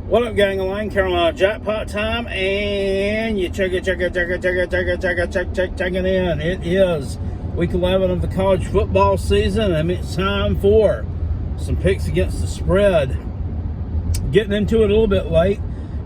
What up, gang of Lane? Carolina jackpot time, and you check it in. It is week 11 of the college football season, and it's time for some picks against the spread. Getting into it a little bit late.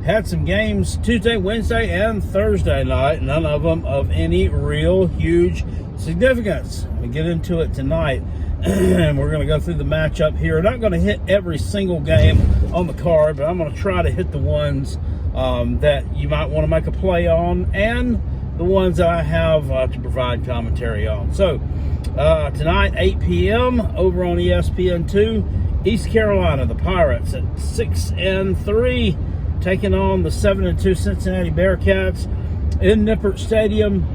Had some games Tuesday, Wednesday, and Thursday night. None of them of any real huge significance. We get into it tonight. And we're going to go through the matchup here. We're not going to hit every single game on the card, but I'm going to try to hit the ones that you might want to make a play on and the ones that I have to provide commentary on. So tonight, 8 p.m. over on ESPN2, East Carolina, the Pirates at 6-3, taking on the 7-2 Cincinnati Bearcats in Nippert Stadium.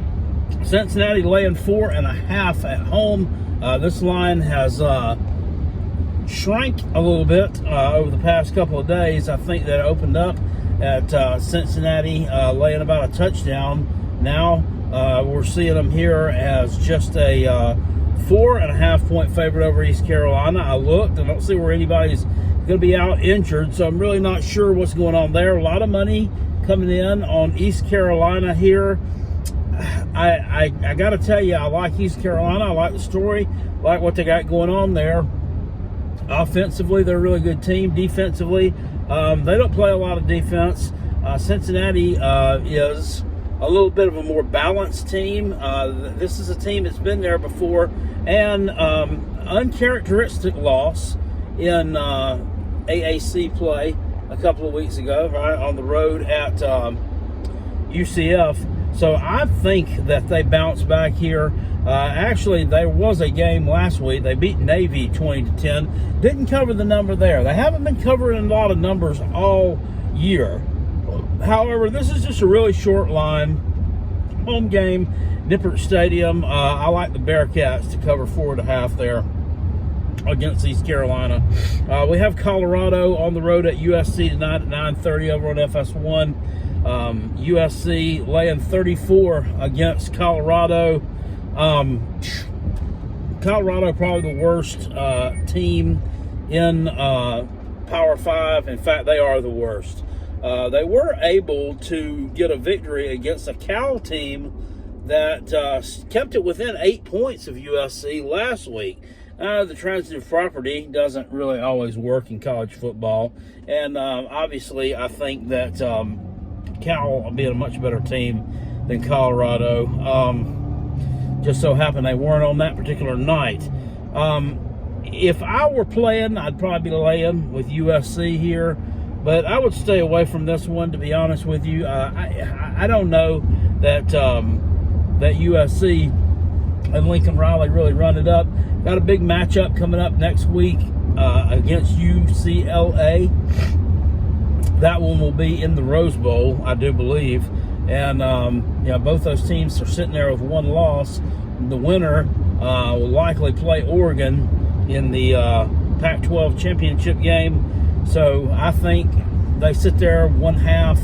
Cincinnati laying 4.5 at home. This line has shrank a little bit over the past couple of days. I think that it opened up at Cincinnati laying about a touchdown. Now we're seeing them here as just a 4.5 point favorite over East Carolina. I looked, I don't see where anybody's going to be out injured, so I'm really not sure what's going on there. A lot of money coming in on East Carolina here. I got to tell you, I like East Carolina. I like the story, like what they got going on there. Offensively, they're a really good team. Defensively, they don't play a lot of defense. Cincinnati is a little bit of a more balanced team. This is a team that's been there before. And uncharacteristic loss in AAC play a couple of weeks ago, right, on the road at UCF. So I think that they bounce back here. Actually, there was a game last week. They beat Navy 20-10. Didn't cover the number there. They haven't been covering a lot of numbers all year. However, this is just a really short line. Home game, Nippert Stadium. I like the Bearcats to cover 4.5 there against East Carolina. We have Colorado on the road at USC tonight at 9:30 over on FS1. USC laying 34 against Colorado. Colorado probably the worst team in Power 5. In fact, they are the worst. They were able to get a victory against a Cal team that kept it within 8 points of USC last week. The transitive property doesn't really always work in college football. And obviously, I think that Cal being a much better team than Colorado. Just so happened they weren't on that particular night. If I were playing, I'd probably be laying with USC here, but I would stay away from this one, to be honest with you. I don't know that that USC and Lincoln Riley really run it up. Got a big matchup coming up next week against UCLA. That one will be in the Rose Bowl, I do believe. And, both those teams are sitting there with one loss. The winner will likely play Oregon in the Pac-12 championship game. So I think they sit there one half.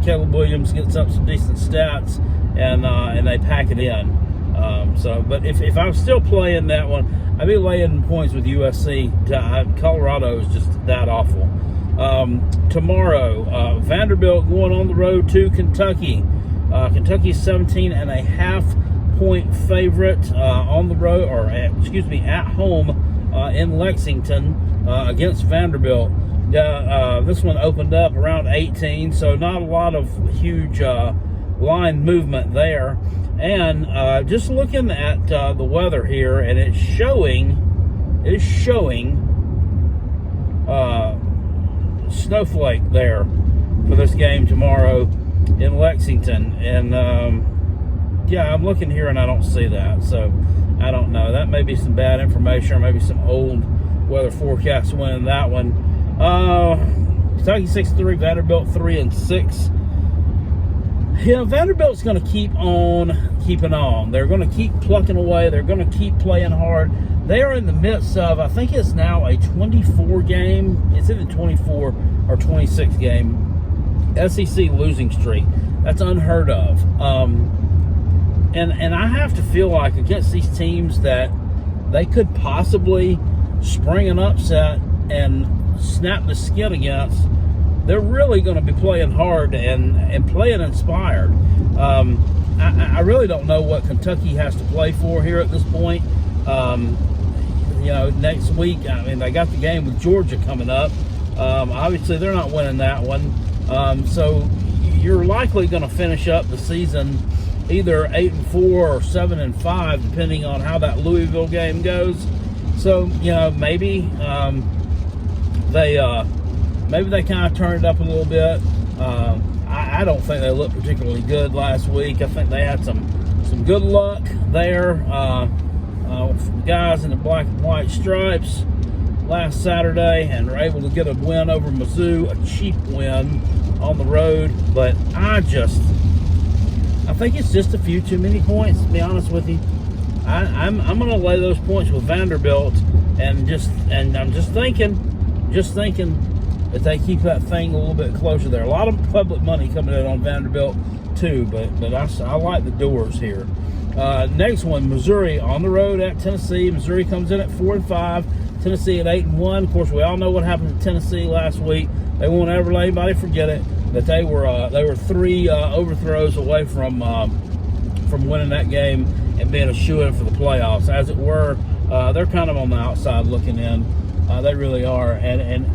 Caleb Williams gets up some decent stats, and they pack it in. But if I'm still playing that one, I'd be laying points with USC. Colorado is just that awful. Tomorrow, Vanderbilt going on the road to Kentucky. Kentucky's 17.5 point favorite on the road, at home in Lexington against Vanderbilt. This one opened up around 18, so not a lot of huge line movement there. And just looking at the weather here, and it's showing snowflake there for this game tomorrow in Lexington. And I'm looking here and I don't see that, so I don't know. That may be some bad information, or maybe some old weather forecast winning that one. Kentucky 6-3, Vanderbilt 3-6. Vanderbilt's going to keep on keeping on. They're going to keep plucking away. They're going to keep playing hard. They are in the midst of, I think it's now a 24 game. It's either 24 or 26 game SEC losing streak. That's unheard of. And I have to feel like against these teams that they could possibly spring an upset and snap the skin against, they're really going to be playing hard and playing inspired. I really don't know what Kentucky has to play for here at this point. Next week, I mean, they got the game with Georgia coming up. Obviously, they're not winning that one. So you're likely going to finish up the season either 8-4 or 7-5, depending on how that Louisville game goes. So maybe they kind of turned it up a little bit. I don't think they looked particularly good last week. I think they had some good luck there. The guys in the black and white stripes last Saturday, and were able to get a win over Mizzou, a cheap win on the road. But I think it's just a few too many points, to be honest with you. I'm going to lay those points with Vanderbilt, and I'm just thinking that they keep that thing a little bit closer there. A lot of public money coming in on Vanderbilt too, but I like the Doors here. Next one, Missouri on the road at Tennessee. Missouri comes in at 4-5. Tennessee at 8-1. Of course, we all know what happened to Tennessee last week. They won't ever let anybody forget it. That they were 3 overthrows away from winning that game and being a shoo-in for the playoffs. As it were, they're kind of on the outside looking in. They really are, and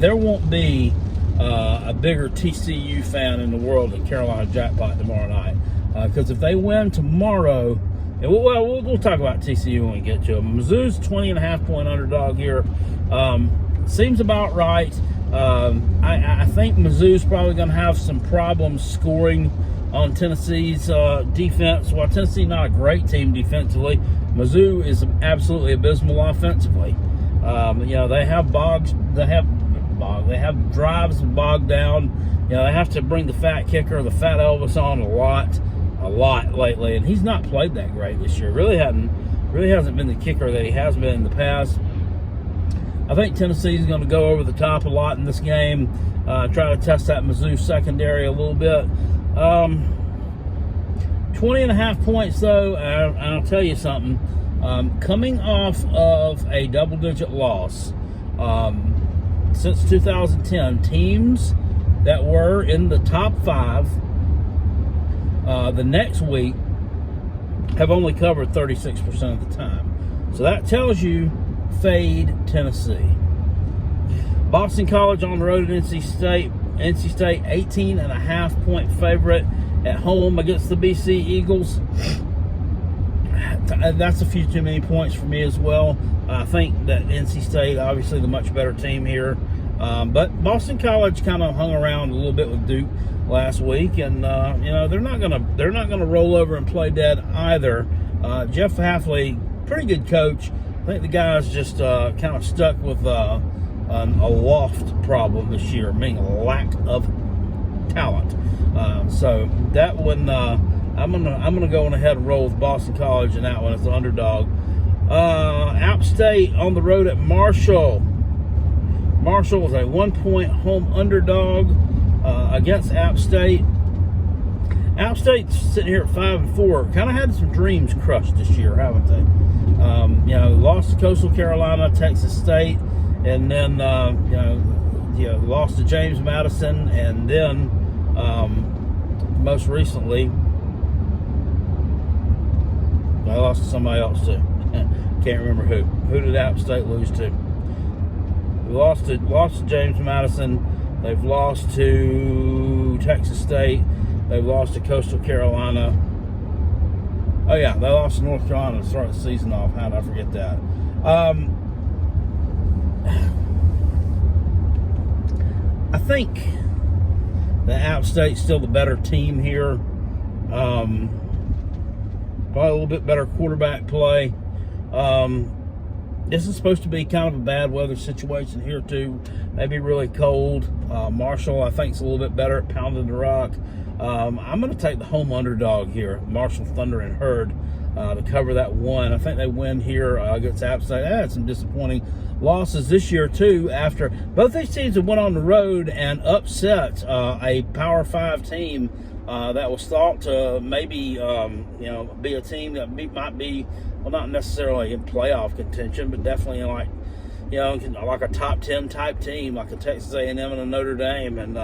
there won't be a bigger TCU fan in the world than Carolina Jackpot tomorrow night. Because if they win tomorrow, and we'll talk about TCU when we get to them. Mizzou's 20.5-point underdog here. Seems about right. I think Mizzou's probably going to have some problems scoring on Tennessee's defense. While Tennessee's not a great team defensively, Mizzou is absolutely abysmal offensively. They have they have drives bogged down. They have to bring the fat kicker, the fat Elvis, on a lot lately, and he's not played that great this year. Really hasn't been the kicker that he has been in the past. I think Tennessee's going to go over the top a lot in this game, try to test that Mizzou secondary a little bit. 20.5 points though, and I'll tell you something. Coming off of a double-digit loss since 2010, teams that were in the top 5 the next week have only covered 36% of the time. So that tells you fade Tennessee. Boston College on the road at NC State. NC State 18.5-point favorite at home against the BC Eagles. That's a few too many points for me as well. I think that NC State, obviously the much better team here. But Boston College kind of hung around a little bit with Duke last week, and they're not gonna roll over and play dead either. Jeff Hafley, pretty good coach. I think the guy's just kind of stuck with a loft problem this year, meaning a lack of talent. So that one, I'm gonna go on ahead and roll with Boston College in that one as the underdog. App State on the road at Marshall. Marshall is a 1-point home underdog against App State. App State's sitting here at 5-4. Kind of had some dreams crushed this year, haven't they? Lost to Coastal Carolina, Texas State, and then lost to James Madison, and then most recently I lost to somebody else too. Can't remember who. Who did App State lose to? We lost to James Madison. They've lost to Texas State. They've lost to Coastal Carolina. Oh yeah, they lost to North Carolina to start the season off. How did I forget that? I think that App State's still the better team here. Probably a little bit better quarterback play. This is supposed to be kind of a bad weather situation here too. Maybe really cold. Marshall, I think, is a little bit better at pounding the rock. I'm going to take the home underdog here, Marshall Thunder and Herd, to cover that one. I think they win here against App State. They had some disappointing losses this year too. After both these teams have went on the road and upset a Power 5 team that was thought to maybe be a team that might be, well, not necessarily in playoff contention, but definitely in like like a top 10 type team, like a Texas A&M and a Notre Dame, and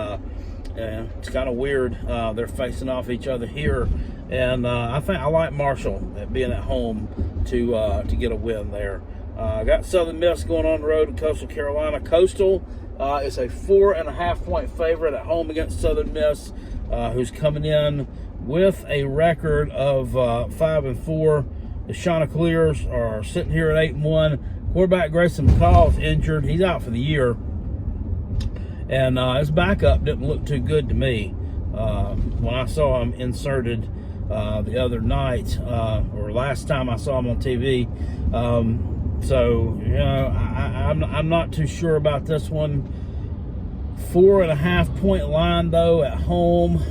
it's kind of weird. They're facing off each other here, and I think I like Marshall being at home to get a win there. I got Southern Miss going on the road in Coastal Carolina. Coastal is a 4.5-point favorite at home against Southern Miss, who's coming in with a record of 5-4. The Chanticleers are sitting here at 8-1. Quarterback Grayson McCall is injured. He's out for the year. And his backup didn't look too good to me when I saw him inserted the other night, or last time I saw him on TV. So, I'm not too sure about this one. 4.5-point line, though, at home.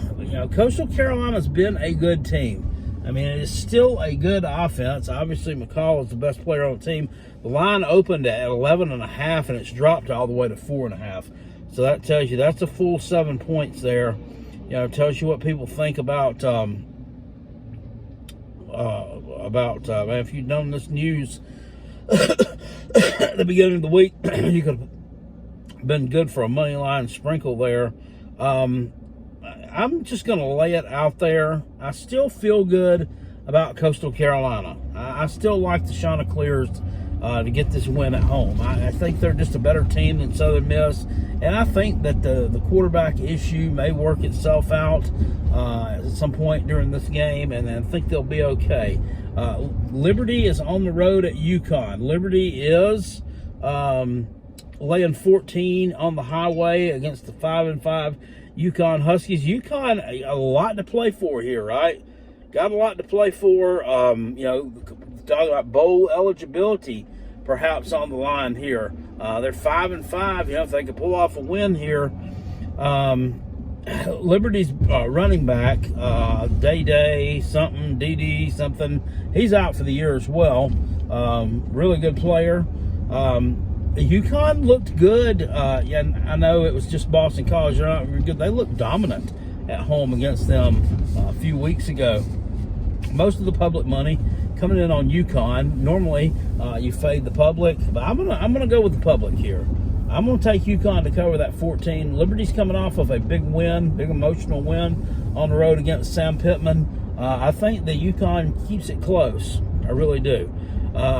Coastal Carolina's been a good team. I mean, it is still a good offense. Obviously, McCall is the best player on the team. The line opened at 11.5, and it's dropped all the way to 4.5. So that tells you that's a full 7 points there. It tells you what people think about if you'd known this news at the beginning of the week, you could have been good for a money line sprinkle there. I'm just going to lay it out there. I still feel good about Coastal Carolina. I still like the Chanticleers to get this win at home. I think they're just a better team than Southern Miss, and I think that the quarterback issue may work itself out at some point during this game, and I think they'll be okay. Liberty is on the road at UConn. Liberty is laying 14 on the highway against the 5-5 UConn Huskies. UConn, a lot to play for here, right? Got a lot to play for. Talking about bowl eligibility, perhaps on the line here. They're 5-5. If they could pull off a win here. Liberty's running back, Day something, DD something. He's out for the year as well. Really good player. UConn looked good. I know it was just Boston College. They're not very good. They looked dominant at home against them a few weeks ago. Most of the public money coming in on UConn. Normally, you fade the public, but I'm gonna go with the public here. I'm gonna take UConn to cover that 14. Liberty's coming off of a big win, big emotional win on the road against Sam Pittman. I think that UConn keeps it close. I really do.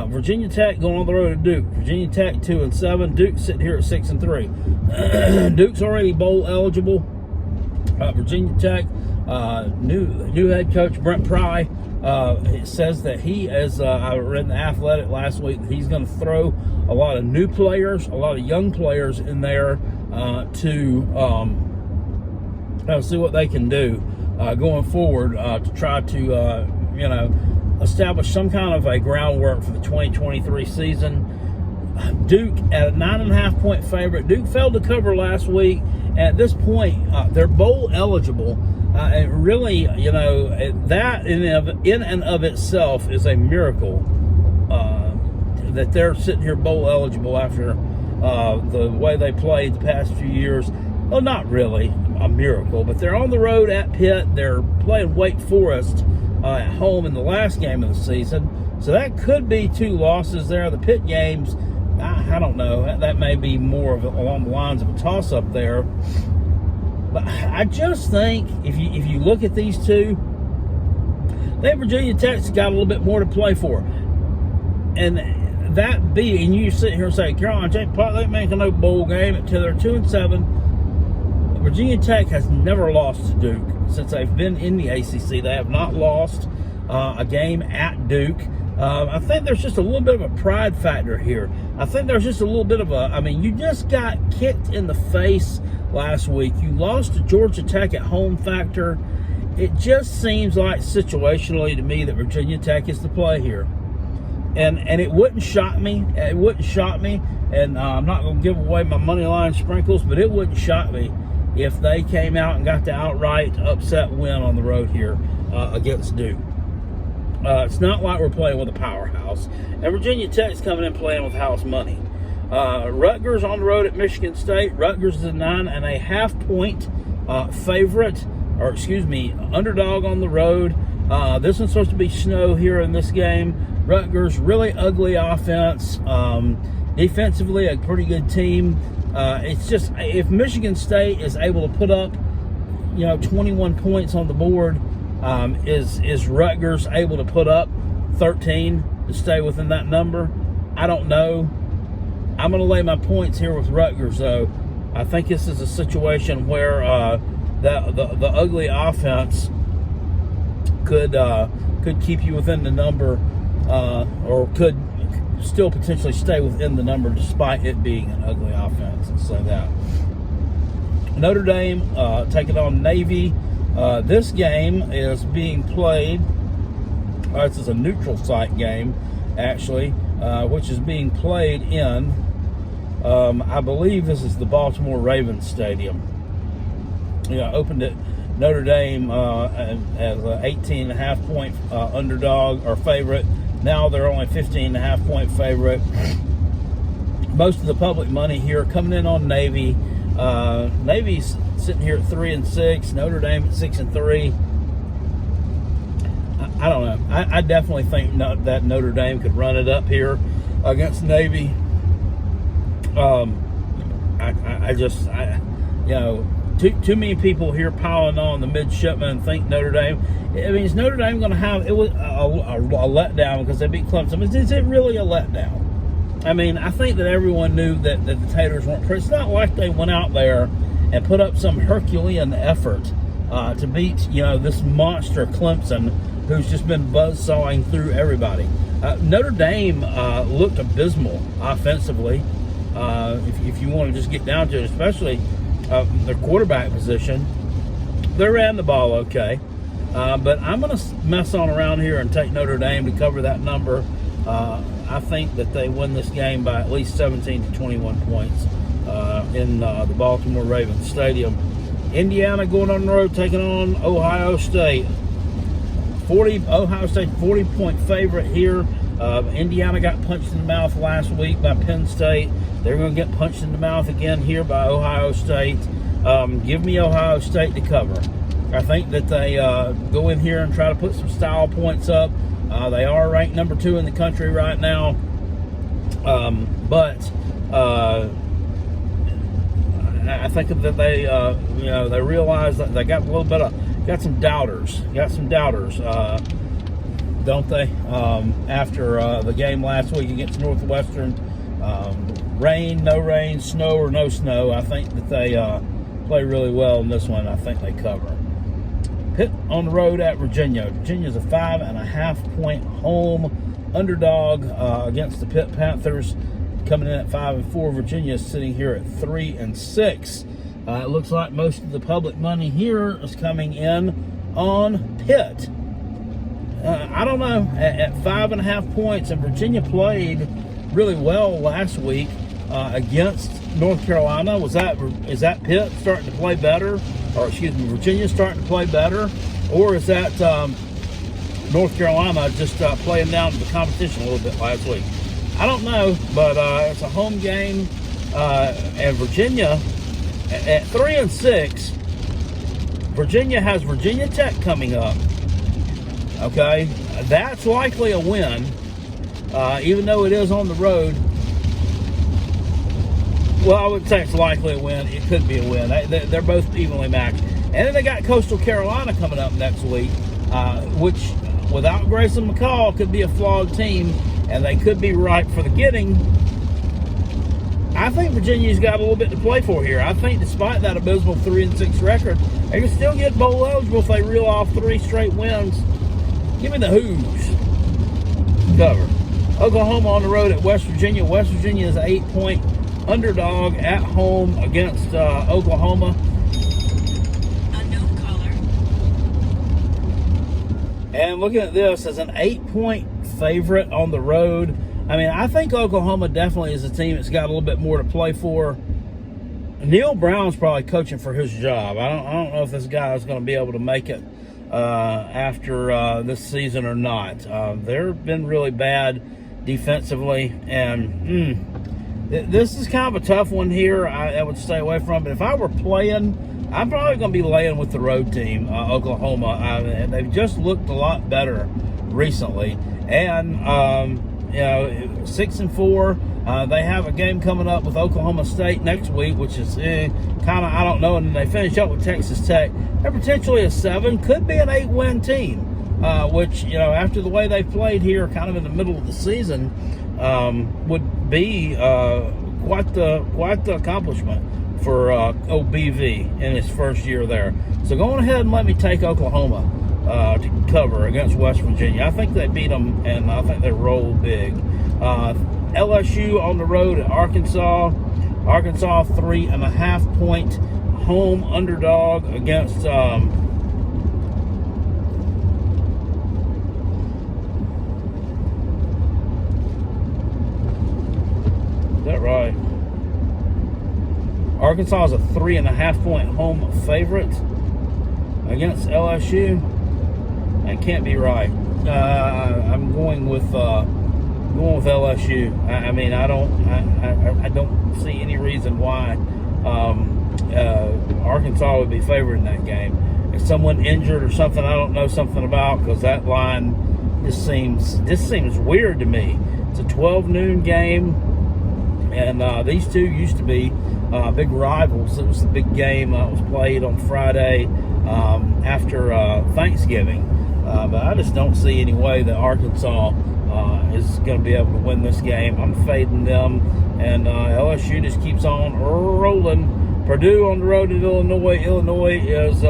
Virginia Tech going on the road to Duke. Virginia Tech 2-7. Duke sitting here at 6-3. Duke's already bowl eligible. Virginia Tech, new head coach Brent Pry. It says that he, as I read in The Athletic last week, that he's going to throw a lot of new players, a lot of young players in there to see what they can do going forward to try to establish some kind of a groundwork for the 2023 season. Duke at a 9.5-point favorite. Duke failed to cover last week. At this point, they're bowl eligible. And really, that in and of itself is a miracle that they're sitting here bowl eligible after the way they played the past few years. Well, not really a miracle, but they're on the road at Pitt. They're playing Wake Forest at home in the last game of the season. So that could be 2 losses there. The Pitt games, I don't know. That may be more of along the lines of a toss-up there. But I just think if you look at these two, I think Virginia Tech's got a little bit more to play for. And that being, you sit here and say, Carolina Tech, they ain't making no bowl game until they're 2-7. Virginia Tech has never lost to Duke since they've been in the ACC. They have not lost a game at Duke. I think there's just a little bit of a pride factor here. I think there's just a little bit of you just got kicked in the face last week. You lost to Georgia Tech at home factor. It just seems like situationally to me that Virginia Tech is the play here. And it wouldn't shock me. It wouldn't shock me. And I'm not going to give away my money line sprinkles, but it wouldn't shock me if they came out and got the outright upset win on the road here against Duke. It's not like we're playing with a powerhouse. And Virginia Tech's coming in playing with house money. Rutgers on the road at Michigan State. Rutgers is a 9.5-point favorite, underdog on the road. This one's supposed to be snow here in this game. Rutgers, really ugly offense. defensively, a pretty good team. It's just, if Michigan State is able to put up, 21 points on the board, is Rutgers able to put up 13 to stay within that number? I don't know. I'm going to lay my points here with Rutgers, though. I think this is a situation where the ugly offense could keep you within the number, or could still potentially stay within the number despite it being an ugly offense. Let's say that. Notre Dame taking on Navy. This game is being played. This is a neutral site game, actually, which is being played in, I believe this is the Baltimore Ravens Stadium. Opened at Notre Dame as an 18.5 point underdog or favorite. Now they're only 15.5 point favorite. Most of the public money here coming in on Navy. Navy's sitting here at 3-6. Notre Dame at 6-3. I don't know. I definitely think that Notre Dame could run it up here against Navy. Too many people here piling on the midshipmen and think Notre Dame. I mean, is Notre Dame going to have it was a letdown because they beat Clemson? Is it really a letdown? I mean, I think that everyone knew that the Tatars weren't. It's not like they went out there and put up some Herculean effort to beat this monster Clemson, who's just been buzzsawing through everybody. Notre Dame looked abysmal offensively. If you want to just get down to it, especially their quarterback position, they ran the ball okay. But I'm going to mess on around here and take Notre Dame to cover that number. I think that they win this game by at least 17 to 21 points in the Baltimore Ravens Stadium. Indiana going on the road taking on Ohio State. Ohio State 40-point favorite here. Indiana got punched in the mouth last week by Penn State. They're going to get punched in the mouth again here by Ohio State. Give me Ohio State to cover. I think that they go in here and try to put some style points up. They are ranked number 2 in the country right now. But I think that they realize that they got a little bit of, got some doubters, don't they? After the game last week against Northwestern, rain, no rain, snow or no snow, I think that they play really well in this one. I think they cover. Pitt on the road at Virginia. Virginia's a 5.5 point home underdog against the Pitt Panthers, coming in at 5-4. Virginia is sitting here at 3-6. It looks like most of the public money here is coming in on Pitt. I don't know, at 5.5 points, and Virginia played really well last week against North Carolina. Is that Pitt starting to play better, or Virginia starting to play better, or is that North Carolina just playing down to the competition a little bit last week? I don't know, but it's a home game, and Virginia at 3-6. Virginia has Virginia Tech coming up. Okay, that's likely a win, even though it is on the road. Well, I wouldn't say it's likely a win. It could be a win. They're both evenly matched. And then they got Coastal Carolina coming up next week, which, without Grayson McCall, could be a flawed team, and they could be ripe for the getting. I think Virginia's got a little bit to play for here. I think despite that abysmal 3-6 record, they can still get bowl eligible if they reel off 3 straight wins. Give me the Hoos cover. Oklahoma on the road at West Virginia. West Virginia is an 8-point underdog at home against Oklahoma. Unknown caller. And looking at this as an 8-point favorite on the road. I mean, I think Oklahoma definitely is a team that's got a little bit more to play for. Neil Brown's probably coaching for his job. I don't know if this guy is going to be able to make it after this season or not. They've been really bad defensively, and this is kind of a tough one here. I would stay away from. But if I were playing, I'm probably going to be laying with the road team, Oklahoma. They've just looked a lot better recently, and 6-4. They have a game coming up with Oklahoma State next week, which is kind of, I don't know. And then they finish up with Texas Tech. They're potentially a 7, could be an 8-win team, which, after the way they played here kind of in the middle of the season, would be quite the accomplishment for OBV in his first year there. So go on ahead and let me take Oklahoma to cover against West Virginia. I think they beat them, and I think they roll big. LSU on the road at Arkansas. Arkansas 3.5-point home underdog against. Is that right? Arkansas is a 3.5-point home favorite against LSU. That can't be right. I'm going with LSU. I don't see any reason why Arkansas would be favored in that game. If someone injured or something, I don't know something about, because that line just seems weird to me. It's a 12 noon game, and these two used to be big rivals. It was the big game that was played on Friday after Thanksgiving. But I just don't see any way that Arkansas is going to be able to win this game. I'm fading them, and LSU just keeps on rolling. Purdue on the road at Illinois. Illinois is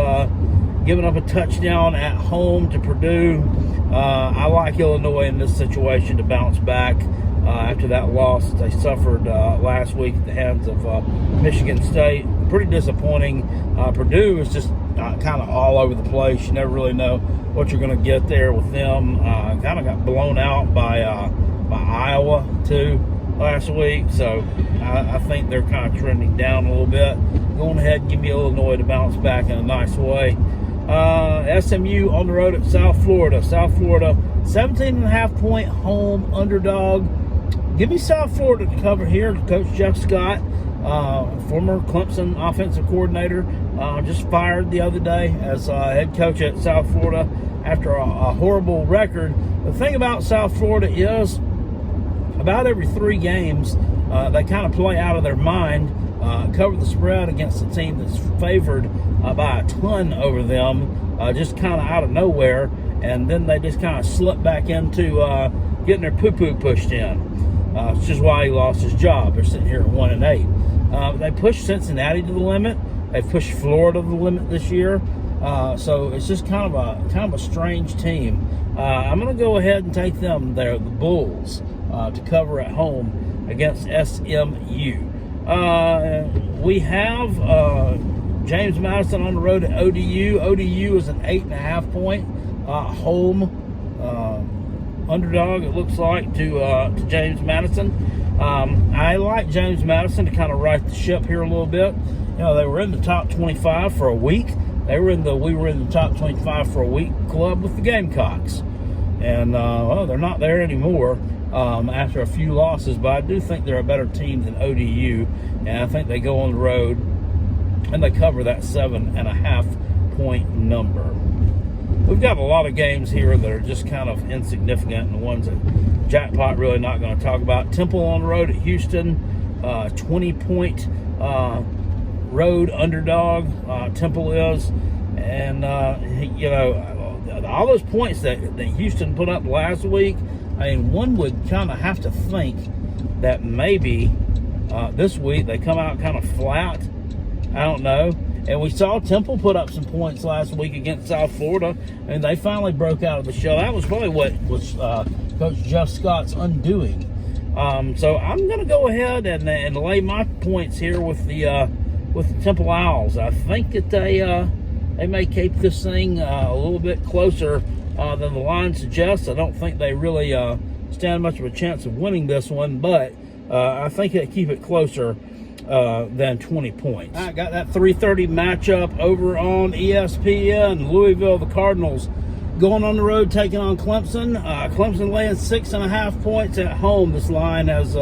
giving up a touchdown at home to Purdue. I like Illinois in this situation to bounce back after that loss they suffered last week at the hands of Michigan State. Pretty disappointing. Purdue is just kind of all over the place. You never really know what you're going to get there with them. Kind of got blown out by Iowa too last week, so I think they're kind of trending down a little bit. Go on ahead and give me Illinois to bounce back in a nice way. SMU on the road at South Florida. South Florida, 17.5-point home underdog. Give me South Florida to cover here. Coach Jeff Scott, former Clemson offensive coordinator, just fired the other day as head coach at South Florida after a horrible record. The thing about South Florida is about every 3 games, they kind of play out of their mind, cover the spread against a team that's favored by a ton over them, just kind of out of nowhere, and then they just kind of slip back into getting their poo-poo pushed in. Which is why he lost his job. They're sitting here at 1-8. They pushed Cincinnati to the limit. They've pushed Florida to the limit this year. So it's just kind of a strange team. I'm going to go ahead and take them there, the Bulls, to cover at home against SMU. We have James Madison on the road at ODU. ODU is an 8.5-point home underdog, it looks like, to James Madison. I like James Madison to kind of right the ship here a little bit. They were in the top 25 for a week. We were in the top 25 for a week club with the Gamecocks, and they're not there anymore after a few losses. But I do think they're a better team than ODU, and I think they go on the road and they cover that 7.5-point number. We've got a lot of games here that are just kind of insignificant, and the ones that Jackpot really not going to talk about. Temple on the road at Houston, 20-point road underdog. Temple is, and all those points that Houston put up last week. One would kind of have to think that maybe this week they come out kind of flat. I don't know. And we saw Temple put up some points last week against South Florida, and they finally broke out of the show. That was probably what was Coach Jeff Scott's undoing. So I'm going to go ahead and lay my points here with the Temple Owls. I think that they may keep this thing a little bit closer than the line suggests. I don't think they really stand much of a chance of winning this one, but I think they keep it closer than 20 points. I got that 3:30 matchup over on ESPN. Louisville, the Cardinals, going on the road taking on Clemson. Clemson laying 6.5 points at home. This line has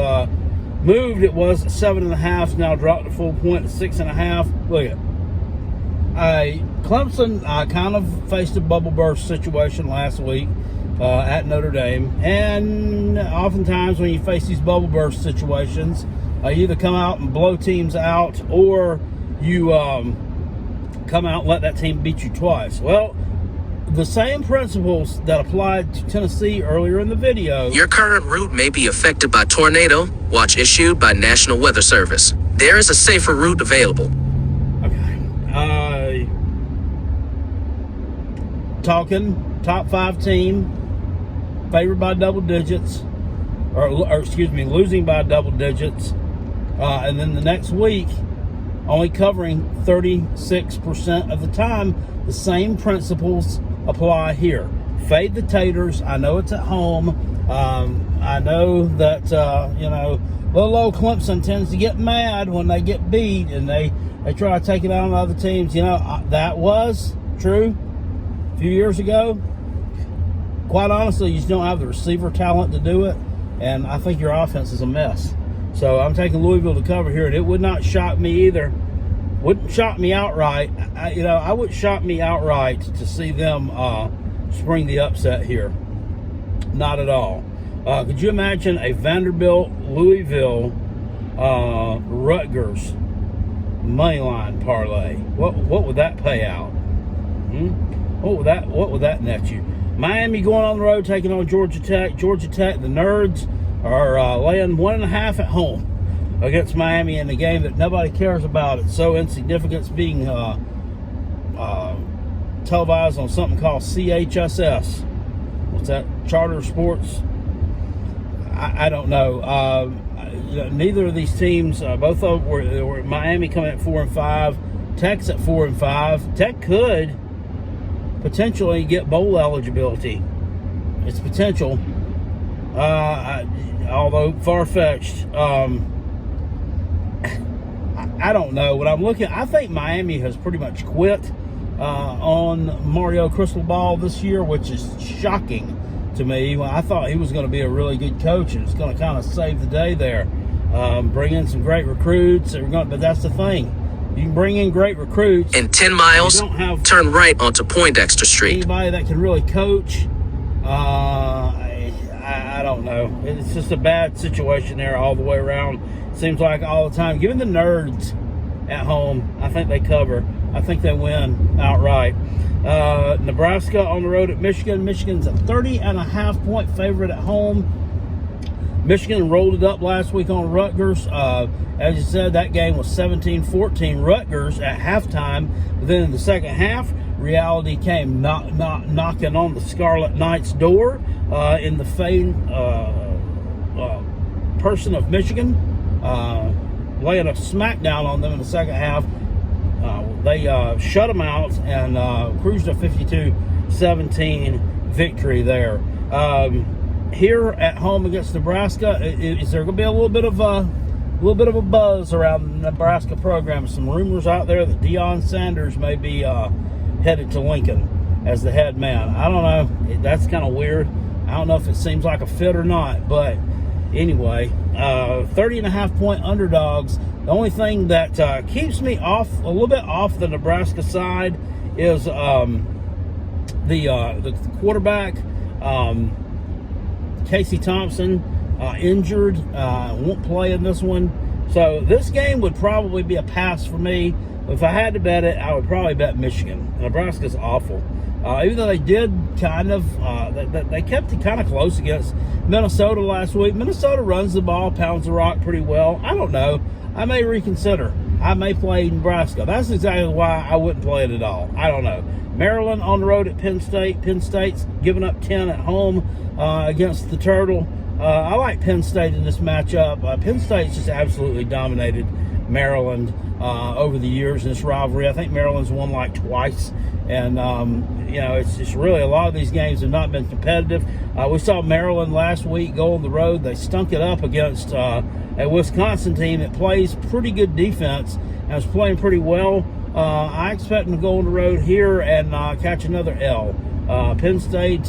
moved. It was 7.5. Now dropped a full point at 6.5. Look at it. Clemson kind of faced a bubble burst situation last week. at Notre Dame. And oftentimes when you face these bubble burst situations, you either come out and blow teams out, or you come out and let that team beat you twice. Well, the same principles that applied to Tennessee earlier in the video. Your current route may be affected by tornado watch issued by National Weather Service. There is a safer route available. Okay. Talking top 5 team, favored by double digits, or excuse me, losing by double digits, and then the next week only covering 36% of the time. The same principles apply here. Fade the taters. I know it's at home. I know that little old Clemson tends to get mad when they get beat, and they try to take it out on other teams. That was true a few years ago. Quite honestly, you just don't have the receiver talent to do it, and I think your offense is a mess. So I'm taking Louisville to cover here, and it would not shock me either. Wouldn't shock me outright. I wouldn't shock me outright to see them spring the upset here. Not at all. Could you imagine a Vanderbilt, Louisville, Rutgers moneyline parlay? What would that pay out? What would that net you? Miami going on the road, taking on Georgia Tech. Georgia Tech, the Nerds are laying 1.5 at home against Miami in a game that nobody cares about. It's so insignificant. It's being televised on something called CHSS. What's that? Charter Sports? I don't know. Neither of these teams, both of them were Miami coming at 4-5. Tech's at 4-5. Tech could potentially get bowl eligibility. It's potential, although far-fetched. I don't know. When I'm looking, I think Miami has pretty much quit on Mario Cristobal this year, which is shocking to me. I thought he was going to be a really good coach and it's going to kind of save the day there. Bring in some great recruits. But that's the thing. You can bring in great recruits. In 10 miles, turn right onto Poindexter Street. Anybody that can really coach, I don't know. It's just a bad situation there all the way around. Seems like all the time. Given the Nerds at home, I think they cover. I think they win outright. Nebraska on the road at Michigan. Michigan's a 30.5-point favorite at home. Michigan rolled it up last week on Rutgers. As you said, that game was 17-14 Rutgers at halftime. But then in the second half, reality came knocking on the Scarlet Knights' door in the fade person of Michigan, laying a smackdown on them in the second half. They shut them out and cruised a 52-17 victory there. Here at home against Nebraska, is there going to be a little bit of a buzz around the Nebraska program? Some rumors out there that Deion Sanders may be headed to Lincoln as the head man. I don't know. That's kind of weird. I don't know if it seems like a fit or not, but anyway, 30.5-point underdogs. The only thing that keeps me a little bit off the Nebraska side is the quarterback, Casey Thompson, injured, won't play in this one. So this game would probably be a pass for me. If I had to bet it, I would probably bet Michigan. Nebraska's awful. Even though they did kind of, they kept it kind of close against Minnesota last week. Minnesota runs the ball, pounds the rock pretty well. I don't know. I may reconsider. I may play Nebraska. That's exactly why I wouldn't play it at all. I don't know. Maryland on the road at Penn State. Penn State's giving up 10 at home against the Turtle. I like Penn State in this matchup. Penn State's just absolutely dominated Maryland over the years in this rivalry. I think Maryland's won like twice. And, it's just really a lot of these games have not been competitive. We saw Maryland last week go on the road. They stunk it up against a Wisconsin team that plays pretty good defense and is playing pretty well. I expect them to go on the road here and catch another L. Penn State,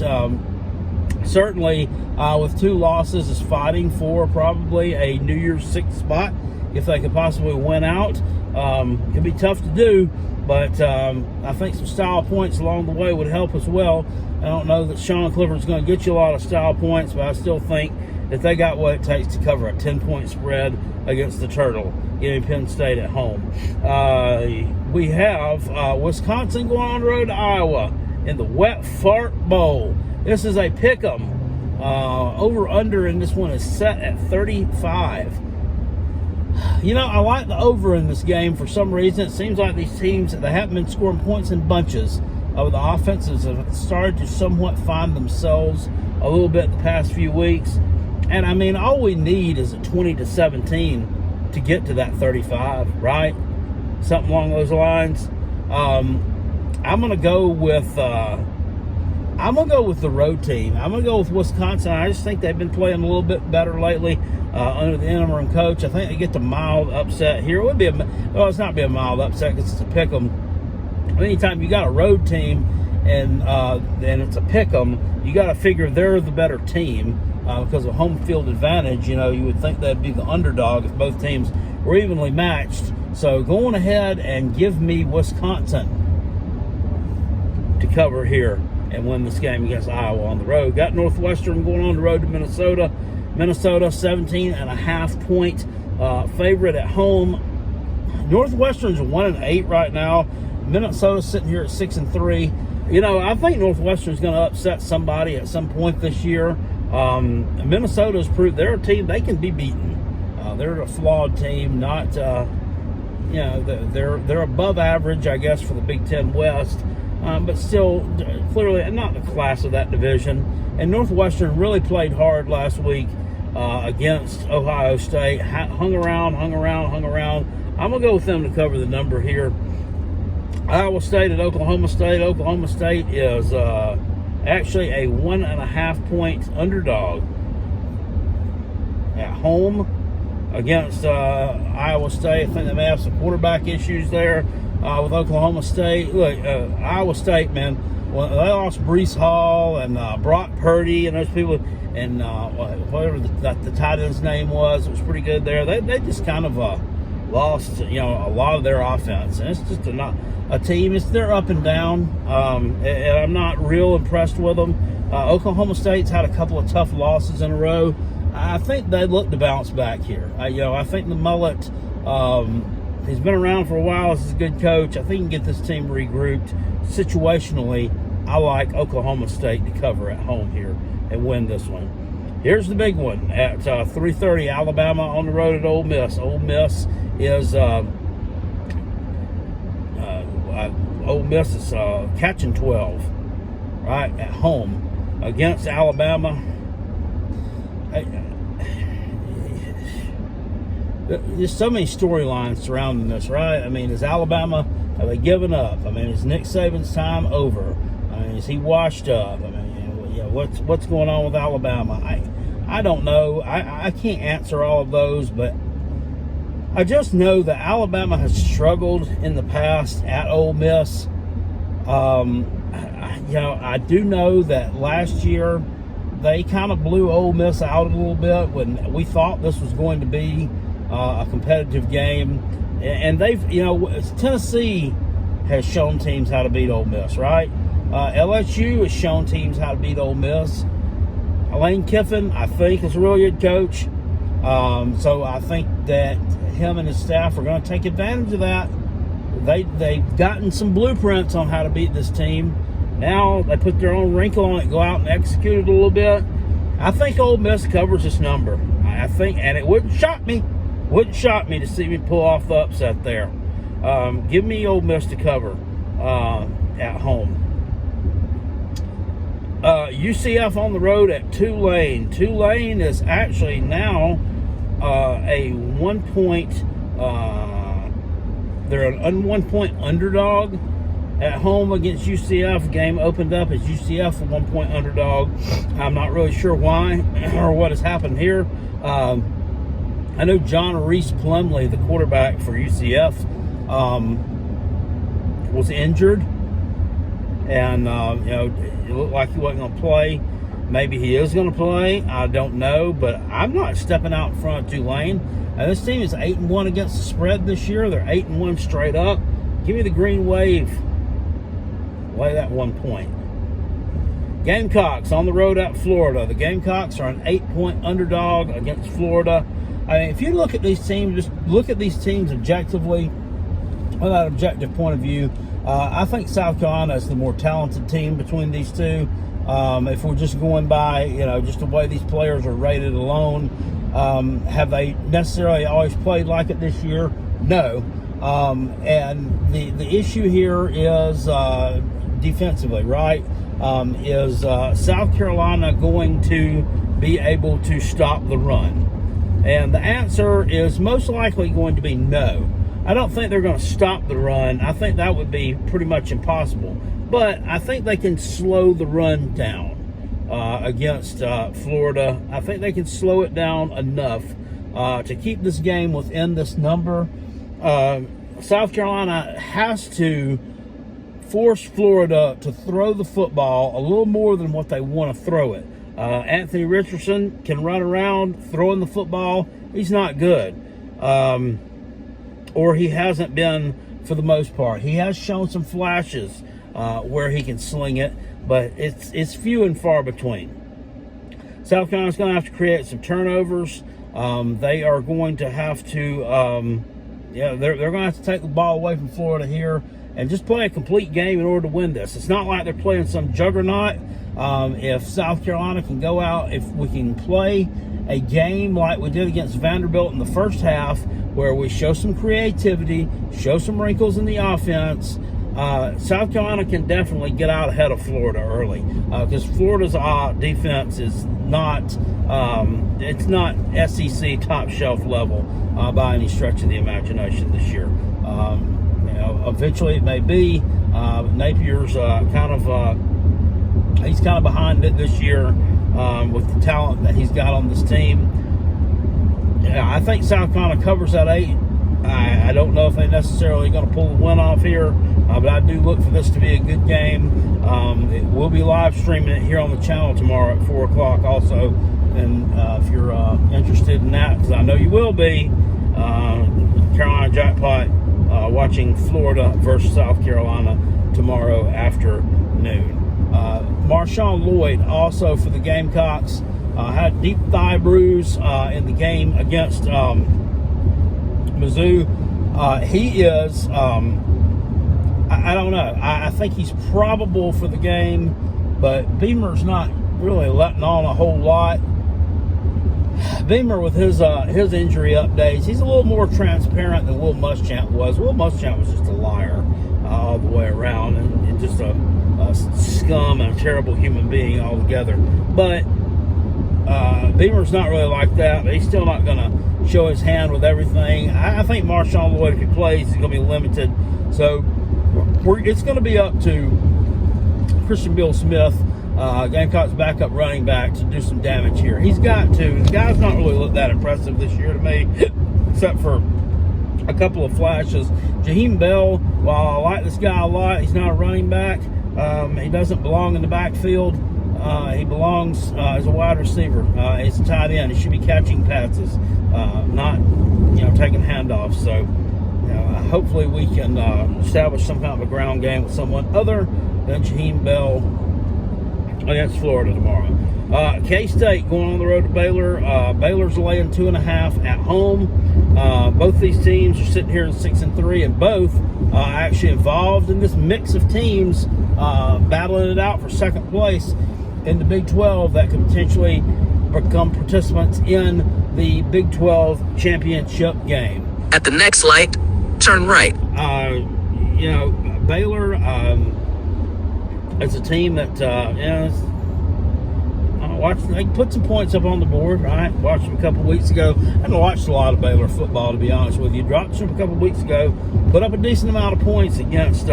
certainly with 2 losses, is fighting for probably a New Year's Six spot if they could possibly win out. It'd be tough to do, but I think some style points along the way would help as well. I don't know that Sean Clifford's going to get you a lot of style points, but I still think that they got what it takes to cover a 10-point spread against the Turtle. Give me Penn State at home. We have Wisconsin going on the road to Iowa in the Wet Fart Bowl. This is a pick'em. Over-under in this one is set at 35. You know, I like the over in this game for some reason. It seems like these teams, they haven't been scoring points in bunches. The offenses have started to somewhat find themselves a little bit the past few weeks. And, I mean, all we need is a 20-17 to get to that 35, right? Something along those lines. I'm going to go with the road team. I'm going to go with Wisconsin. I just think they've been playing a little bit better lately under the interim coach. I think they get the mild upset here. It would be it's not be a mild upset because it's a pick'em. Anytime you got a road team and it's a pick'em, you got to figure they're the better team because of home field advantage. You know, you would think that'd be the underdog if both teams were evenly matched. So going ahead and give me Wisconsin to cover here and win this game against Iowa on the road. Got Northwestern going on the road to Minnesota. Minnesota 17.5-point favorite at home. Northwestern's 1-8 right now. Minnesota's sitting here at 6-3. You know, I think Northwestern's going to upset somebody at some point this year. Minnesota's proved they're a team they can be beaten. They're a flawed team, not you know, they're above average, I guess, for the Big Ten West. But still, clearly not the class of that division. And Northwestern really played hard last week against Ohio State. Hung around. I'm going to go with them to cover the number here. Iowa State at Oklahoma State. Oklahoma State is actually a 1.5-point underdog at home against Iowa State. I think they may have some quarterback issues there with Oklahoma State. Look, Iowa State, man, well, they lost Breece Hall and Brock Purdy and those people, and whatever the tight end's name was, it was pretty good there. They just kind of lost, you know, a lot of their offense, and it's just not a team. They're up and down, and I'm not real impressed with them. Oklahoma State's had a couple of tough losses in a row. I think they look to bounce back here. You know, I think the mullet, he's been around for a while. He's a good coach. I think he can get this team regrouped. Situationally, I like Oklahoma State to cover at home here and win this one. Here's the big one at 3:30. Alabama on the road at Ole Miss. Ole Miss is catching 12, right, at home against Alabama. There's so many storylines surrounding this, right? I mean, is Alabama, have they given up? I mean, is Nick Saban's time over? I mean, is he washed up? I mean, you know, what's going on with Alabama? I don't know. I can't answer all of those, but I just know that Alabama has struggled in the past at Ole Miss. You know, I do know that last year they kind of blew Ole Miss out a little bit when we thought this was going to be a competitive game. And they've, you know, Tennessee has shown teams how to beat Ole Miss, right? LSU has shown teams how to beat Ole Miss. Lane Kiffin, I think, is a really good coach. So I think that him and his staff are going to take advantage of that. They've gotten some blueprints on how to beat this team. Now they put their own wrinkle on it, go out and execute it a little bit. I think Ole Miss covers this number. I think, and it wouldn't shock me to see me pull off the upset there. Give me Ole Miss to cover at home. UCF on the road at Tulane. Tulane is actually now a 1-point. They're an 1-point underdog at home against UCF. Game opened up as UCF a 1-point underdog. I'm not really sure why or what has happened here. I know John Reese Plumlee, the quarterback for UCF, was injured, and you know, it looked like he wasn't going to play. Maybe he is going to play. I don't know, but I'm not stepping out in front of Tulane. This team is 8-1 against the spread this year. They're 8-1 straight up. Give me the green wave. Lay that 1 point. Gamecocks on the road at Florida. The Gamecocks are an 8-point underdog against Florida. I mean, if you look at these teams, just look at these teams objectively, from that objective point of view, I think South Carolina is the more talented team between these two. If we're just going by, just the way these players are rated alone, have they necessarily always played like it this year? No. And the issue here is defensively, right? Is South Carolina going to be able to stop the run? And the answer is most likely going to be no. I don't think they're going to stop the run. I think that would be pretty much impossible. But I think they can slow the run down against Florida. I think they can slow it down enough to keep this game within this number. South Carolina has to force Florida to throw the football a little more than what they want to throw it. Anthony Richardson can run around throwing the football. He's not good. Or he hasn't been for the most part. He has shown some flashes where he can sling it, but it's few and far between. South Carolina's going to have to create some turnovers. They are going to have to, they're going to have to take the ball away from Florida here and just play a complete game in order to win this. It's not like they're playing some juggernaut. If South Carolina can go out, if we can play a game like we did against Vanderbilt in the first half, where we show some creativity, show some wrinkles in the offense, South Carolina can definitely get out ahead of Florida early, because Florida's defense is not, it's not SEC top shelf level by any stretch of the imagination this year. Eventually it may be. Napier's he's kind of behind it this year with the talent that he's got on this team. Yeah, I think South Carolina covers that 8. I don't know if they're necessarily going to pull the win off here, but I do look for this to be a good game. We'll be live streaming it here on the channel tomorrow at 4 o'clock also. And if you're interested in that, because I know you will be, Carolina Jackpot watching Florida versus South Carolina tomorrow afternoon. Marshawn Lloyd also for the Gamecocks had deep thigh bruise in the game against Mizzou. He is, I don't know. I think he's probable for the game, but Beamer's not really letting on a whole lot. Beamer with his injury updates, he's a little more transparent than Will Muschamp was. Will Muschamp was just a liar all the way around and just a scum and a terrible human being altogether. But Beamer's not really like that, but he's still not going to show his hand with everything. I think Marshawn Lloyd, if he plays, he's going to be limited. So it's going to be up to Christian Bill Smith, Gamecock's backup running back, to do some damage here. He's got to. The guy's not really looked that impressive this year to me, except for a couple of flashes. Jaheim Bell, while I like this guy a lot, he's not a running back. He doesn't belong in the backfield. He belongs as a wide receiver. He's a tight end. He should be catching passes, not taking handoffs. So hopefully we can establish some kind of a ground game with someone other than Jaheim Bell against Florida tomorrow. K-State going on the road to Baylor. Baylor's laying 2.5 at home. Both these teams are sitting here at 6-3, and both actually involved in this mix of teams battling it out for second place in the Big 12 that could potentially become participants in the Big 12 championship game. At the next light, turn right. Baylor is a team that they put some points up on the board, right? Watched them a couple weeks ago. I haven't watched a lot of Baylor football, to be honest with you. Dropped them a couple weeks ago. Put up a decent amount of points against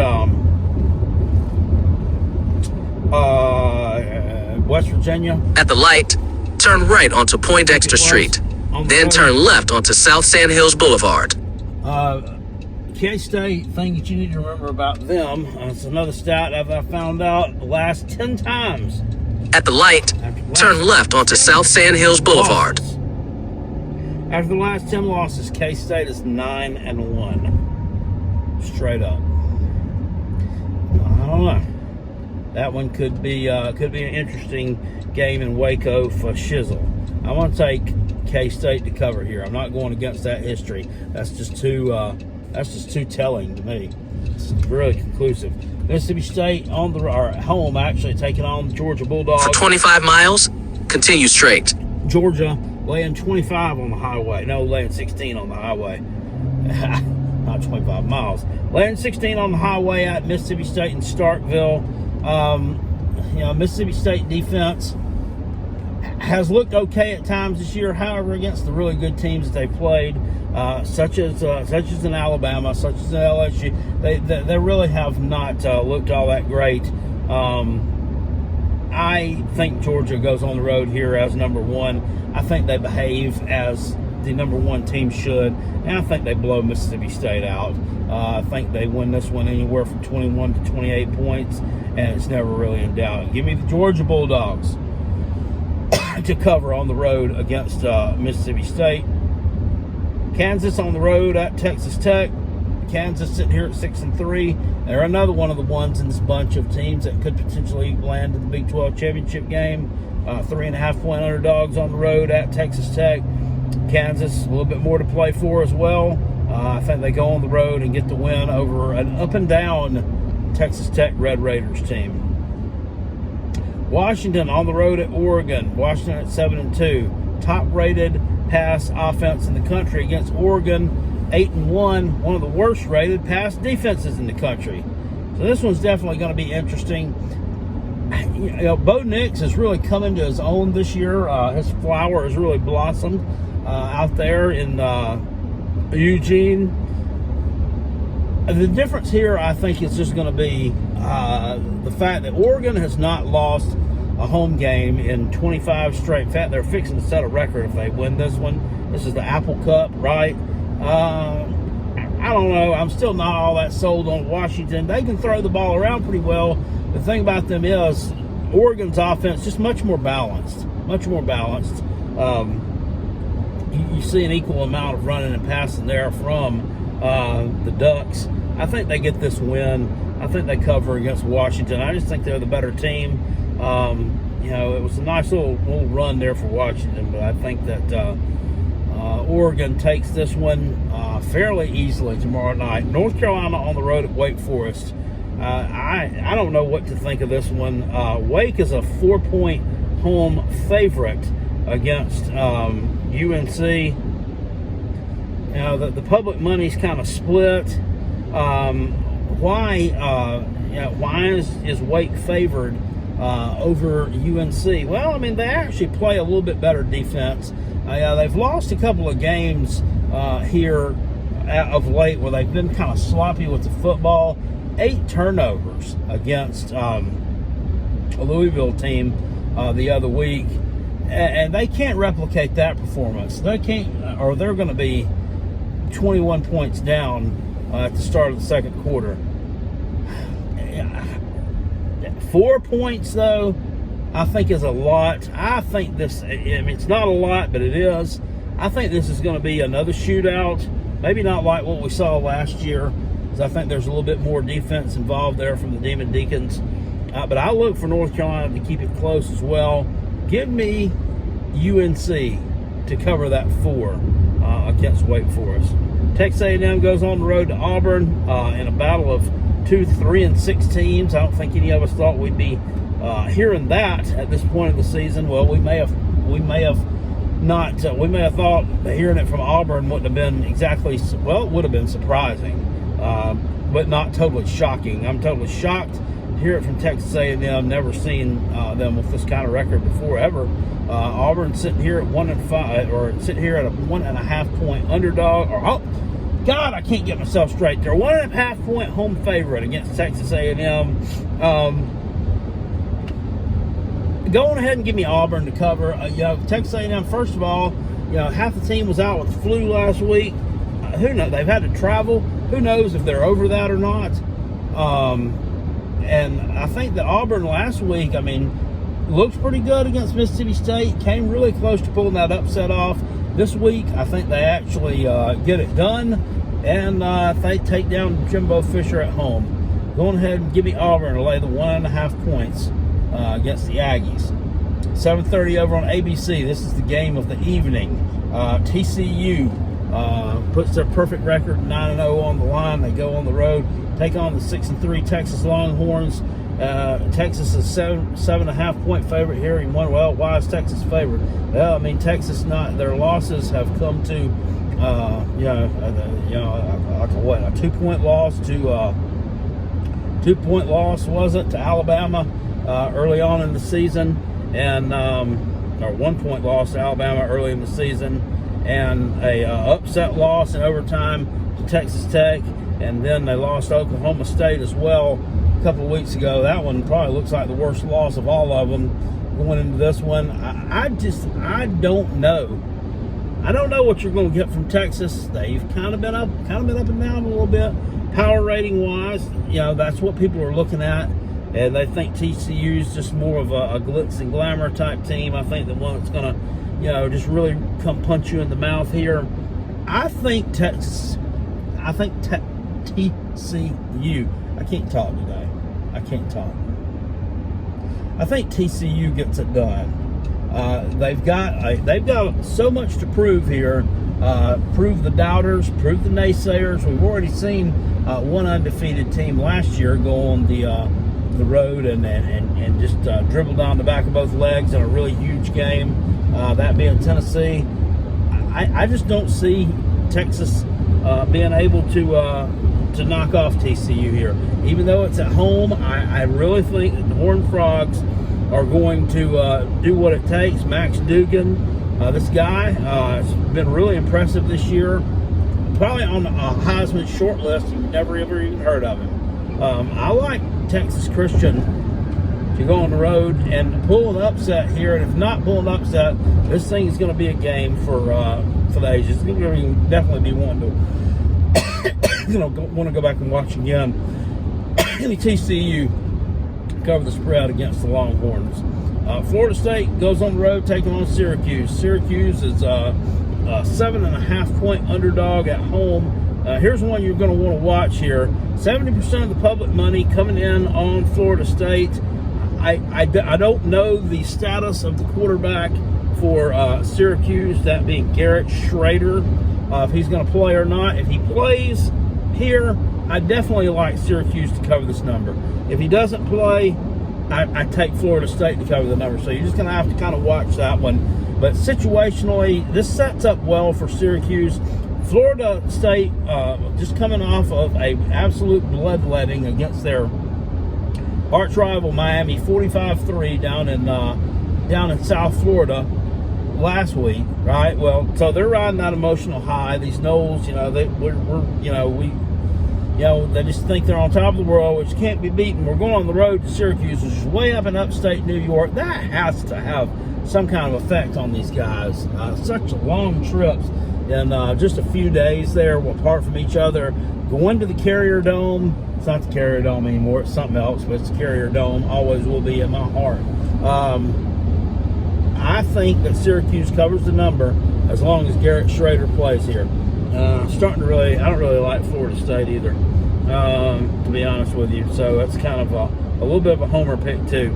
West Virginia. At the light, turn right onto Poindexter Street. Then turn left onto South Sand Hills Boulevard. K-State, thing that you need to remember about them, it's another stat that I found out, the last 10 times At the light, turn left onto South Sand Hills Boulevard. After the last 10 losses, K-State is 9-1. Straight up. I don't know. That one could be an interesting game in Waco for Shizzle. I want to take K-State to cover here. I'm not going against that history. That's just too telling to me. It's really conclusive. Mississippi State at home, actually taking on the Georgia Bulldogs. For 25 miles, continue straight. Georgia laying 25 on the highway. No, laying 16 on the highway. Not 25 miles. Laying 16 on the highway at Mississippi State in Starkville. Mississippi State defense has looked okay at times this year. However, against the really good teams that they played, such as in Alabama, such as in LSU, they really have not looked all that great. I think Georgia goes on the road here as number one. I think they behave as the number one team should, and I think they blow Mississippi State out. I think they win this one anywhere from 21 to 28 points, and it's never really in doubt. Give me the Georgia Bulldogs to cover on the road against Mississippi State. Kansas on the road at Texas Tech. Kansas sitting here at 6-3. They're another one of the ones in this bunch of teams that could potentially land in the Big 12 championship game. 3.5-point underdogs on the road at Texas Tech. Kansas, a little bit more to play for as well. I think they go on the road and get the win over an up-and-down Texas Tech Red Raiders team. Washington on the road at Oregon. Washington at 7-2. Top-rated pass offense in the country against Oregon. 8-1. One of the worst-rated pass defenses in the country. So this one's definitely going to be interesting. Bo Nix has really come into his own this year. His flower has really blossomed out there in Eugene. The difference here, I think, is just going to be the fact that Oregon has not lost a home game in 25 straight. In fact, they're fixing to set a record if they win this one. This is the Apple Cup, right? I don't know. I'm still not all that sold on Washington. They can throw the ball around pretty well. The thing about them is Oregon's offense just much more balanced. Much more balanced. You see an equal amount of running and passing there from the Ducks. I think they get this win. I think they cover against Washington. I just think they're the better team. It was a nice little run there for Washington, but I think that Oregon takes this one fairly easily tomorrow night. North Carolina on the road at Wake Forest. I don't know what to think of this one. Wake is a 4-point home favorite against UNC. The public money's kind of split. Why is Wake favored over UNC? Well, I mean, they actually play a little bit better defense. They've lost a couple of games here of late where they've been kind of sloppy with the football. 8 turnovers against a Louisville team the other week, and they can't replicate that performance. They can't, or they're going to be 21 points down at the start of the second quarter. 4 points, though, I think is a lot. I think this, it's not a lot, but it is. I think this is going to be another shootout. Maybe not like what we saw last year, because I think there's a little bit more defense involved there from the Demon Deacons. But I look for North Carolina to keep it close as well. Give me UNC to cover that 4 against Wake Forest. Texas A&M goes on the road to Auburn in a battle of 2, 3, and 6 teams. I don't think any of us thought we'd be hearing that at this point of the season. Well, we may have thought hearing it from Auburn wouldn't have been exactly, well, it would have been surprising, but not totally shocking. I'm totally shocked to hear it from Texas A&M. Never seen them with this kind of record before, ever. Auburn sitting here at 1-5, or sitting here at a 1.5-point underdog, God, I can't get myself straight. They're 1.5-point home favorite against Texas A&M. Go on ahead and give me Auburn to cover. Texas A&M, first of all, half the team was out with the flu last week. Who knows? They've had to travel. Who knows if they're over that or not? And I think that Auburn last week, I mean, looks pretty good against Mississippi State. Came really close to pulling that upset off. This week, I think they actually get it done, and they take down Jimbo Fisher at home. Going ahead and give me Auburn to lay the 1.5 points against the Aggies. 7:30 over on ABC. This is the game of the evening. TCU puts their perfect record 9-0 on the line. They go on the road, take on the 6-3 Texas Longhorns. Texas is 7.5 point favorite here. And well, why is Texas favored? Well, I mean, Texas their losses have come to like a 2-point loss to 2-point loss was it to Alabama early on in the season, and or 1-point loss to Alabama early in the season, and a upset loss in overtime to Texas Tech, and then they lost to Oklahoma State as well a couple of weeks ago. That one probably looks like the worst loss of all of them going into this one. I don't know. I don't know what you're going to get from Texas. They've kind of been up and down a little bit, power rating wise. That's what people are looking at, and they think TCU is just more of a glitz and glamour type team. I think the one that's going to, just really come punch you in the mouth here. I think Texas. I think TCU. I can't talk today. I can't talk. I think TCU gets it done. They've got so much to prove here. Prove the doubters, prove the naysayers. We've already seen one undefeated team last year go on the road and just dribble down the back of both legs in a really huge game. That being Tennessee. I just don't see Texas being able to knock off TCU here. Even though it's at home, I really think that the Horned Frogs are going to do what it takes. Max Duggan, this guy, has been really impressive this year. Probably on a Heisman short list. You've never ever even heard of him. I like Texas Christian to go on the road and pull an upset here. And if not pull an upset, this thing is going to be a game for the ages. It's going to definitely be one to want to go back and watch again. TCU cover the spread against the Longhorns. Florida State goes on the road taking on Syracuse. Syracuse is a 7.5 point underdog at home. Here's one you're going to want to watch here. 70% of the public money coming in on Florida State. I don't know the status of the quarterback for Syracuse, that being Garrett Schrader, if he's going to play or not. If he plays here, I definitely like Syracuse to cover this number. If he doesn't play, I take Florida State to cover the number. So you're just going to have to kind of watch that one. But situationally, this sets up well for Syracuse. Florida State just coming off of a absolute bloodletting against their arch rival Miami, 45-3 down in South Florida last week, right? Well, so they're riding that emotional high. These Noles, they just think they're on top of the world, which can't be beaten. We're going on the road to Syracuse, which is way up in upstate New York. That has to have some kind of effect on these guys. Such long trips in just a few days there, apart from each other. Going to the Carrier Dome. It's not the Carrier Dome anymore. It's something else, but it's the Carrier Dome. Always will be in my heart. I think that Syracuse covers the number as long as Garrett Schrader plays here. I don't really like Florida State either, to be honest with you. So that's kind of a little bit of a homer pick too.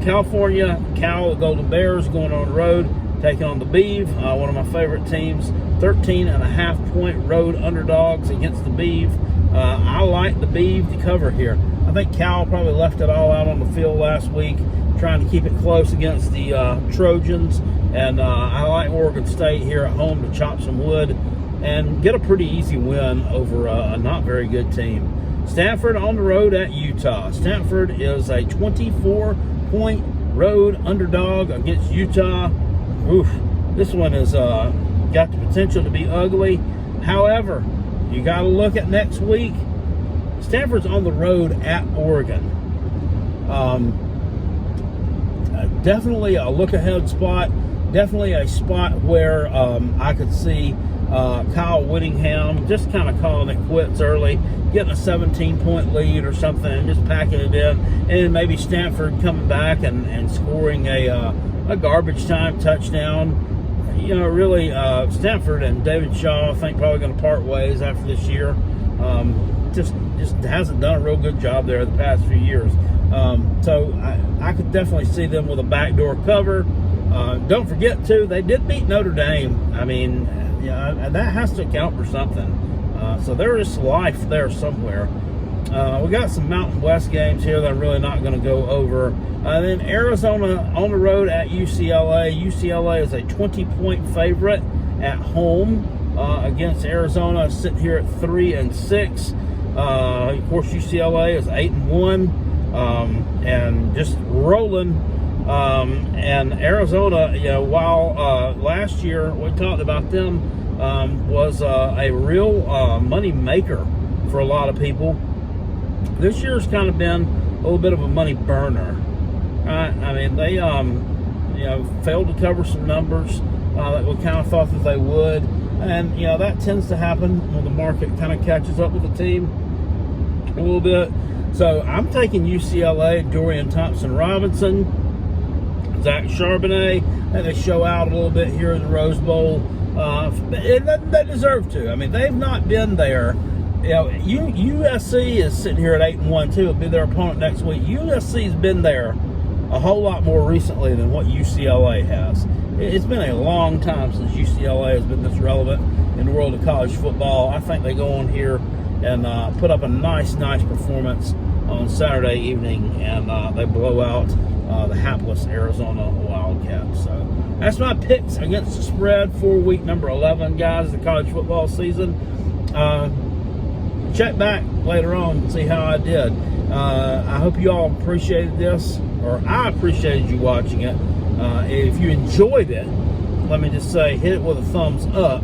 California, the Golden Bears going on the road, taking on the Beeve, one of my favorite teams. 13.5 point road underdogs against the Beeve. I like the Beeve to cover here. I think Cal probably left it all out on the field last week, trying to keep it close against the Trojans. And I like Oregon State here at home to chop some wood and get a pretty easy win over a not very good team. Stanford on the road at Utah. Stanford is a 24-point road underdog against Utah. Oof, this one has got the potential to be ugly. However, you got to look at next week. Stanford's on the road at Oregon. Definitely a look-ahead spot. Definitely a spot where I could see Kyle Whittingham just kind of calling it quits early, getting a 17-point lead or something and just packing it in. And maybe Stanford coming back and scoring a garbage time touchdown. You know, really, Stanford and David Shaw, I think, probably going to part ways after this year. Just hasn't done a real good job there the past few years. So I could definitely see them with a backdoor cover. Don't forget, too, they did beat Notre Dame. I mean, yeah, that has to account for something. So there is life there somewhere. We got some Mountain West games here that I'm really not going to go over. Then Arizona on the road at UCLA. UCLA is a 20-point favorite at home against Arizona, sitting here at 3-6. Of course, UCLA is 8-1 and just rolling. And Arizona, you know, while last year we talked about them, was a real money maker for a lot of people. This year's kind of been a little bit of a money burner. I mean, they you know, failed to cover some numbers that we kind of thought that they would, and you know that tends to happen when the market kind of catches up with the team a little bit. So I'm taking UCLA, Dorian Thompson-Robinson, Zach Charbonnet, and they show out a little bit here in the Rose Bowl. And they deserve to. I mean, they've not been there. You know, USC is sitting here at 8-1 too. It'll be their opponent next week. USC's been there a whole lot more recently than what UCLA has. It's been a long time since UCLA has been this relevant in the world of college football. I think they go on here and put up a nice performance on Saturday evening, and they blow out the hapless Arizona Wildcats. So that's my picks against the spread for week number 11, guys, the college football season. Check back later on and see how I did. I hope you all appreciated this, or I appreciated you watching it. If you enjoyed it, let me just say, hit it with a thumbs up,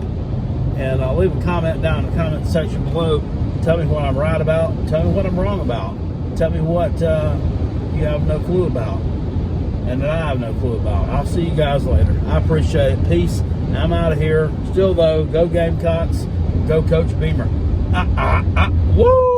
and leave a comment down in the comment section below. Tell me what I'm right about. Tell me what I'm wrong about. Tell me what you have no clue about, and that I have no clue about. I'll see you guys later. I appreciate it. Peace. I'm out of here. Still, though, go Gamecocks. Go Coach Beamer. Woo!